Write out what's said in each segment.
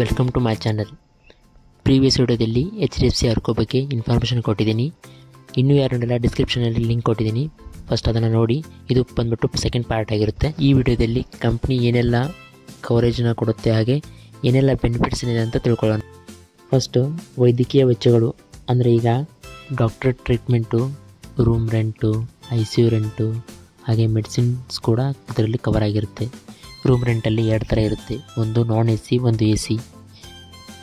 Welcome to my channel. Previous ವಿಡಿಯೋದಲ್ಲಿ HDFC Ergo ಬಗ್ಗೆ information ಕೊಟ್ಟಿದ್ದೀನಿ. ಇನ್ನೂ ಯಾರನ್ನೆಲ್ಲ ಡಿಸ್ಕ್ರಿಪ್ಷನಲ್ಲಿ ಲಿಂಕ್ ಕೊಟ್ಟಿದ್ದೀನಿ, ಫಸ್ಟ್ ಅದನ್ನು ನೋಡಿ. ಇದು ಬಂದ್ಬಿಟ್ಟು ಸೆಕೆಂಡ್ ಪಾರ್ಟ್ ಆಗಿರುತ್ತೆ. ಈ ವಿಡಿಯೋದಲ್ಲಿ ಕಂಪ್ನಿ ಏನೆಲ್ಲ ಕವರೇಜನ್ನ ಕೊಡುತ್ತೆ ಹಾಗೆ ಏನೆಲ್ಲ ಬೆನಿಫಿಟ್ಸ್ ಇದೆ ಅಂತ ತಿಳ್ಕೊಳ್ಳೋಣ. ಫಸ್ಟು ವೈದ್ಯಕೀಯ ವೆಚ್ಚಗಳು, ಅಂದರೆ ಈಗ doctor treatment, room rent, ICU rent ಹಾಗೆ ಮೆಡಿಸಿನ್ಸ್ ಕೂಡ ಇದರಲ್ಲಿ ಕವರ್ ಆಗಿರುತ್ತೆ. ರೂಮ್ ರೆಂಟಲ್ಲಿ 2 ಥರ ಇರುತ್ತೆ, ಒಂದು ನಾನ್ AC, ಒಂದು AC.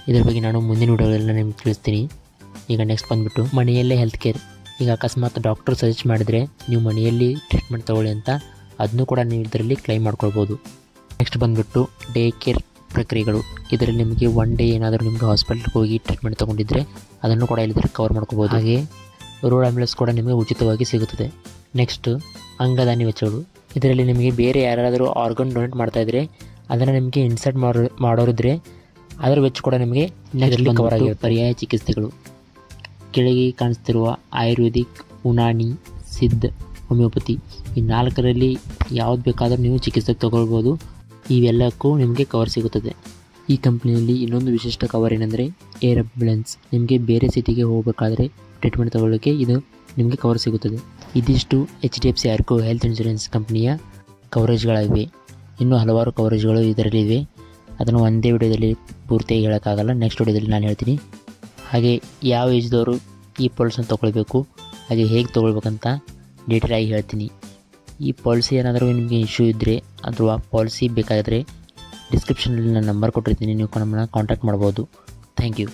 ಇದ್ರ ಬಗ್ಗೆ ನಾನು ಮುಂದಿನ ವಿಡಿಯೋಗಳೆಲ್ಲ ನಿಮ್ಗೆ ತಿಳಿಸ್ತೀನಿ. ಈಗ ನೆಕ್ಸ್ಟ್ ಬಂದುಬಿಟ್ಟು ಮನೆಯಲ್ಲೇ ಹೆಲ್ತ್ ಕೇರ್. ಈಗ ಅಕಸ್ಮಾತ್ ಡಾಕ್ಟರ್ ಸಜೆಸ್ಟ್ ಮಾಡಿದರೆ ನೀವು ಮನೆಯಲ್ಲಿ ಟ್ರೀಟ್ಮೆಂಟ್ ತೊಗೊಳ್ಳಿ ಅಂತ, ಅದನ್ನು ಕೂಡ ನೀವು ಇದರಲ್ಲಿ ಕ್ಲೈಮ್ ಮಾಡ್ಕೊಳ್ಬೋದು. ನೆಕ್ಸ್ಟ್ ಬಂದುಬಿಟ್ಟು ಡೇ ಕೇರ್ ಪ್ರಕ್ರಿಯೆಗಳು. ಇದರಲ್ಲಿ ನಿಮಗೆ 1 ಡೇ ಏನಾದರೂ ನಿಮಗೆ ಹಾಸ್ಪಿಟಲ್ಗೆ ಹೋಗಿ ಟ್ರೀಟ್ಮೆಂಟ್ ತೊಗೊಂಡಿದ್ರೆ ಅದನ್ನು ಕೂಡ ಇಲ್ಲಿ ಕವರ್ ಮಾಡ್ಕೋಬೋದು. ಹಾಗೆ ರೋಡ್ ಆ್ಯಂಬುಲೆನ್ಸ್ ಕೂಡ ನಿಮಗೆ ಉಚಿತವಾಗಿ ಸಿಗುತ್ತದೆ. ನೆಕ್ಸ್ಟ್ ಅಂಗದಾನಿ ವೆಚ್ಚಗಳು. ಇದರಲ್ಲಿ ನಿಮಗೆ ಬೇರೆ ಯಾರಾದರೂ ಆರ್ಗನ್ ಡೊನೇಟ್ ಮಾಡ್ತಾಯಿದ್ರೆ ಅದನ್ನು ನಿಮಗೆ ಇನ್ಸರ್ಟ್ ಮಾಡೋರಿದ್ರೆ ಅದರ ವೆಚ್ಚ ಕೂಡ ನಿಮಗೆ ನೆಕ್ಸ್ಟ್ ಕವರ್ ಆಗಿರುತ್ತೆ. ಪರ್ಯಾಯ ಚಿಕಿತ್ಸೆಗಳು, ಕೆಳಗೆ ಕಾಣಿಸ್ತಿರುವ ಆಯುರ್ವೇದಿಕ್, ಉನಾನಿ, ಸಿದ್ಧ, ಹೋಮಿಯೋಪತಿ, ಈ 4ರಲ್ಲಿ ಯಾವ್ದು ಬೇಕಾದರೂ ನೀವು ಚಿಕಿತ್ಸೆ ತೊಗೊಳ್ಬೋದು. ಇವೆಲ್ಲಕ್ಕೂ ನಿಮಗೆ ಕವರ್ ಸಿಗುತ್ತದೆ. ಈ ಕಂಪ್ನಿಯಲ್ಲಿ ಇನ್ನೊಂದು ವಿಶಿಷ್ಟ ಕವರ್ ಏನಂದರೆ ಏರ್ ಆ್ಯಂಬುಲೆನ್ಸ್. ನಿಮಗೆ ಬೇರೆ ಸಿಟಿಗೆ ಹೋಗಬೇಕಾದ್ರೆ ಟ್ರೀಟ್ಮೆಂಟ್ ತೊಗೊಳ್ಳೋಕ್ಕೆ ಇದು ನಿಮಗೆ ಕವರ್ ಸಿಗುತ್ತದೆ. ಇದಿಷ್ಟು HDFC ಅರ್ಕೋ ಹೆಲ್ತ್ ಇನ್ಶೂರೆನ್ಸ್ ಕಂಪ್ನಿಯ ಕವರೇಜ್ಗಳಿವೆ. ಇನ್ನೂ ಹಲವಾರು ಕವರೇಜ್ಗಳು ಇದರಲ್ಲಿವೆ. ಅದನ್ನು ಒಂದೇ ವಿಡಿಯೋದಲ್ಲಿ ಪೂರ್ತಿಯಾಗಿ ಹೇಳೋಕ್ಕಾಗಲ್ಲ, ನೆಕ್ಸ್ಟ್ ವಿಡಿಯೋದಲ್ಲಿ ನಾನು ಹೇಳ್ತೀನಿ. ಹಾಗೆ ಯಾವ ಏಜ್ದವರು ಈ ಪಾಲಿಸಿನ ತೊಗೊಳ್ಬೇಕು, ಹಾಗೆ ಹೇಗೆ ತೊಗೊಳ್ಬೇಕಂತ ಡೀಟೇಲಾಗಿ ಹೇಳ್ತೀನಿ. ಈ ಪಾಲಿಸಿ ಏನಾದರೂ ನಿಮಗೆ ಇಶ್ಯೂ ಇದ್ದರೆ ಅಥವಾ ಪಾಲಿಸಿ ಬೇಕಾದರೆ ಡಿಸ್ಕ್ರಿಪ್ಷನಲ್ಲಿ ನಾನು ನಂಬರ್ ಕೊಟ್ಟಿರ್ತೀನಿ, ನೀವು ನಮ್ಮನ್ನು ಕಾಂಟ್ಯಾಕ್ಟ್ ಮಾಡ್ಬೋದು. Thank you.